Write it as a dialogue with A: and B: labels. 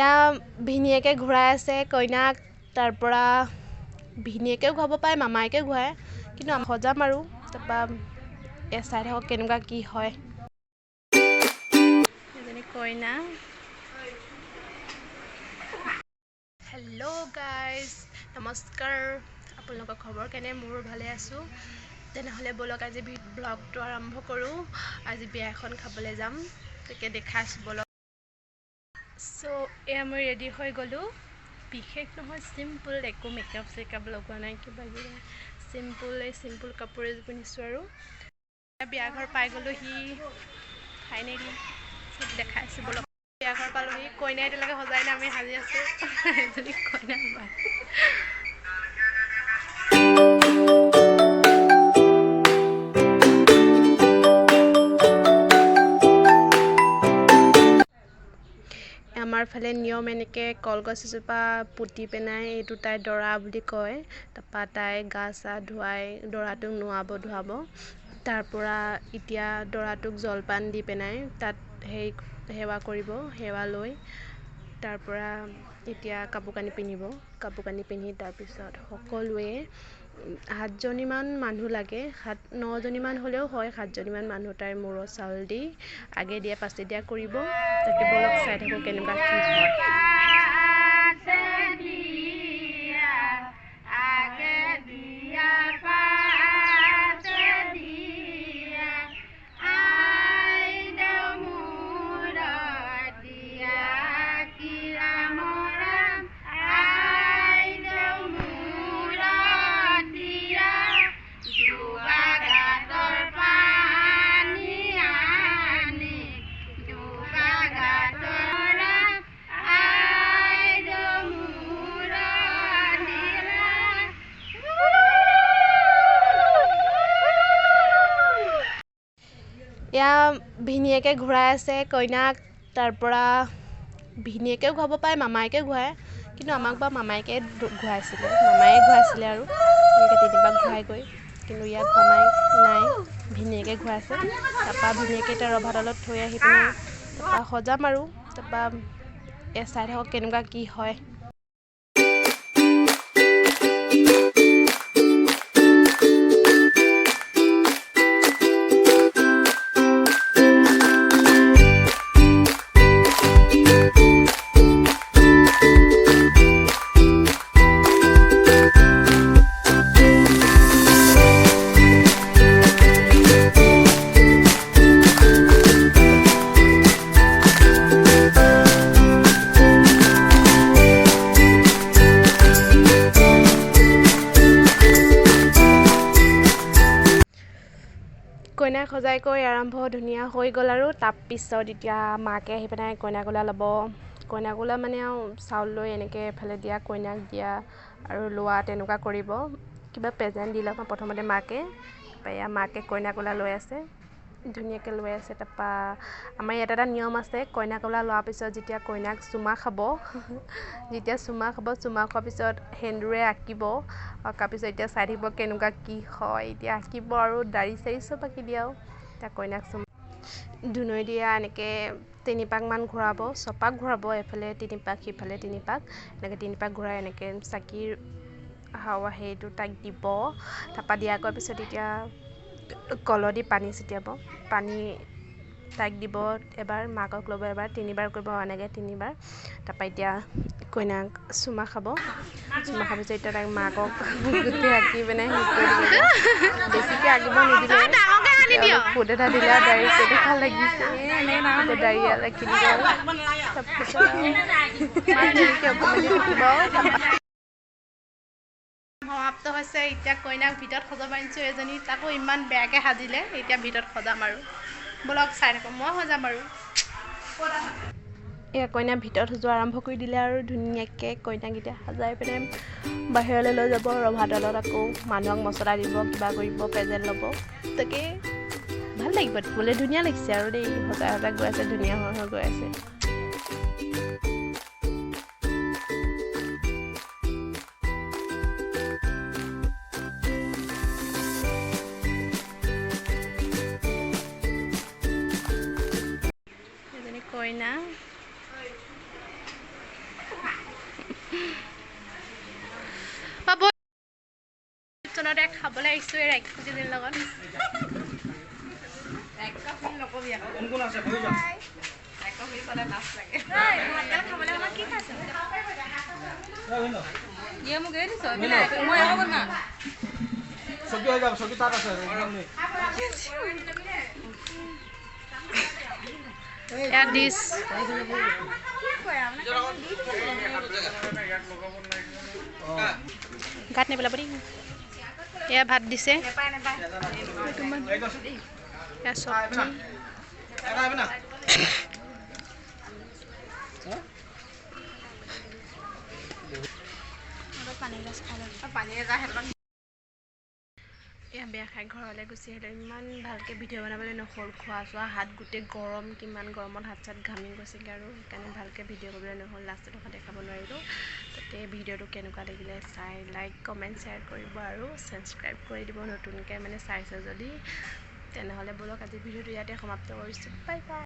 A: এয়া ভিনিয়েকে ঘূৰাই আছে কইনাক। তাৰপৰা ভিনিয়েকেও ঘূৰাব পাৰে, মামায়েকেও ঘূৰায়, কিন্তু আমি সজাম আৰু তাৰপৰা চাই থাকক কেনেকুৱা কি হয়। এজনী কইনা। হেল্ল' গাইজ, নমস্কাৰ। আপোনালোকৰ খবৰ কেনে? মোৰ ভালে আছোঁ। তেনেহ'লে ব'লক আজি ব্লগটো আৰম্ভ কৰোঁ। আজি বিয়া এখন খাবলৈ যাম, তাকে দেখাইছোঁ ব'লক। চ' এয়া মই ৰেডি হৈ গ'লোঁ। বিশেষ নহয়, চিম্পুল, একো মেকআপ চেকআপ লগোৱা নাই, কিবা কিবি চিম্পুল কাপোৰ এযোৰ পিন্ধিছোঁ আৰু বিয়া ঘৰ পাই গ'লোহি ফাইনেলি। চব দেখাইছোঁ ব'লক। বিয়া ঘৰ পালোহি, কইনা এতিয়ালৈকে সজাই নাই, আমি সাজি আছোঁ। এজনী কইনা আমাৰ ফালে নিয়ম এনেকৈ কলগছ এজোপা পুতি পেলাই, এইটো তাই দৰা বুলি কয়। তাৰপৰা তাই গা চা ধুৱাই দৰাটোক নোৱাব ধুৱাব। তাৰপৰা এতিয়া দৰাটোক জলপান দি পেলাই তাত সেৱা কৰিব। সেৱা লৈ তাৰপৰা এতিয়া কাপোৰ কানি পিন্ধিব। কাপোৰ কানি পিন্ধি তাৰপিছত সকলোৱে 7জনীমান মানুহ লাগে, 9জনীমান হ'লেও হয়। 7জনীমান মানুহ তাইৰ মূৰত চাউল দি আগে দিয়া পাছে দিয়া কৰিব। তাকে ব'লক চাই থাকোঁ কেনেকুৱা কি হয়। এয়া ভিনিয়েকে ঘূৰাই আছে কইনাক। তাৰপৰা ভিনিয়েকেও ঘূৰাব পাৰে, মামায়েকেও ঘূৰায়, কিন্তু আমাক বাৰু মামায়ে ঘূৰাইছিলে আৰু এনেকৈ তিনিবাৰ ঘূৰাই গৈ। কিন্তু ইয়াত মামায়েক নাই, ভিনিয়েকে ঘূৰাইছে। তাৰপৰা ভিনিয়েকে এতিয়া ৰভাতলত থৈ আহি পিনে তাৰপৰা সজাম আৰু তাৰপৰা চাই থাকক কেনেকুৱা কি হয়। কইনাক সজাই কৰি আৰম্ভ ধুনীয়া হৈ গ'ল আৰু তাৰপিছত এতিয়া মাকে আহি পেলাই কইনাকোলা ল'ব। কইনাকোলা মানে আৰু চাউল লৈ এনেকৈ এফালে দিয়া, কইনাক দিয়া আৰু লোৱা, তেনেকুৱা কৰিব। কিবা প্ৰেজেণ্ট দি ল'ব প্ৰথমতে মাকে। তাৰপৰা এয়া মাকে কইনাকোলা লৈ আছে, ধুনীয়াকৈ লৈ আছে। তাৰপৰা আমাৰ ইয়াত এটা নিয়ম আছে, কইনাকোলা লোৱাৰ পিছত যেতিয়া কইনাক চুমা খাব, চুমা খোৱাৰ পিছত সেন্দুৰে আঁকিব। অঁকাৰ পিছত এতিয়া চাই থাকিব কেনেকুৱা কি হয়। এতিয়া আঁকিব আৰু দাড়ি চাৰি চব আঁকি দিয়ে আৰু এতিয়া কইনাক দুনৈ দিয়া এনেকৈ 3 পাকমান ঘূৰাব, 6 পাক ঘূৰাব। এফালে 3 পাক, সিফালে 3 পাক, এনেকৈ 3 পাক ঘূৰাই এনেকৈ চাকিৰ হাৱা সেইটো তাইক দিব। তাৰপৰা দিয়া কৰাৰ পিছত এতিয়া কলহ দি পানী ছটিয়াব। পানী তাইক দিব এবাৰ, মাকক ল'ব এবাৰ, 3বাৰ কৰিব এনেকৈ 3বাৰ। তাৰপৰা এতিয়া কইনাক চুমা খাব। চুমা খাব পিছত এতিয়া তাইক মাকক গোটেই আঁকি পিনে শেষ কৰি দিব। বেছিকৈ আঁকিব নিদিলে, ফুট এটা দিলে আৰু দাড়ি কেনেকুৱা লাগিছে, দাড়ি আঁকি দিব। তাৰপিছত সমাপ্ত হৈছে। এতিয়া কইনাক ভিতৰত সজাব আনিছোঁ এজনী, তাকো ইমান বেয়াকৈ সাজিলে। এতিয়া ভিতৰত সজাম আৰু ব'লক চাই থাকোঁ, মই সজাম আৰু। এয়া কইনা ভিতৰত সজোৱা আৰম্ভ কৰি দিলে আৰু ধুনীয়াকৈ কইনাক এতিয়া সজাই পিনে বাহিৰলৈ লৈ যাব। ৰভাতলত আকৌ মানুহক মছলা দিব, কিবা কৰিব, প্ৰেজেণ্ট ল'ব। তাকে ভাল লাগিব, দেখিবলৈ ধুনীয়া লাগিছে আৰু দেই। সজাই গৈ আছে, ধুনীয়া হৈ গৈ আছে। এজনী কইনা। চনতে খাবলৈ আহিছোঁ এই ৰাক্ষসীজনীৰ লগত কি খাইছে ডিছ গাত নেপেলাব দেই এয়া ভাত দিছে এয়া বেয়া খাই ঘৰলৈ গুচি আহিলে ইমান ভালকৈ ভিডিঅ' বনাবলৈ নহ'ল খোৱা চোৱা হাত গোটেই গৰম কিমান গৰমত হাত চাত ঘামি গৈছেগৈ আৰু সেইকাৰণে ভালকৈ ভিডিঅ' কৰিবলৈ নহ'ল লাষ্টত দেখাব নোৱাৰিলোঁ তাতে ভিডিঅ'টো কেনেকুৱা লাগিলে চাই লাইক কমেণ্ট শ্বেয়াৰ কৰিব আৰু ছাবস্ক্ৰাইব কৰি দিব নতুনকৈ মানে চাইছে যদি তেনেহ'লে ব'লক আজি ভিডিঅ'টো ইয়াতে সমাপ্ত কৰিছোঁ বাই বাই।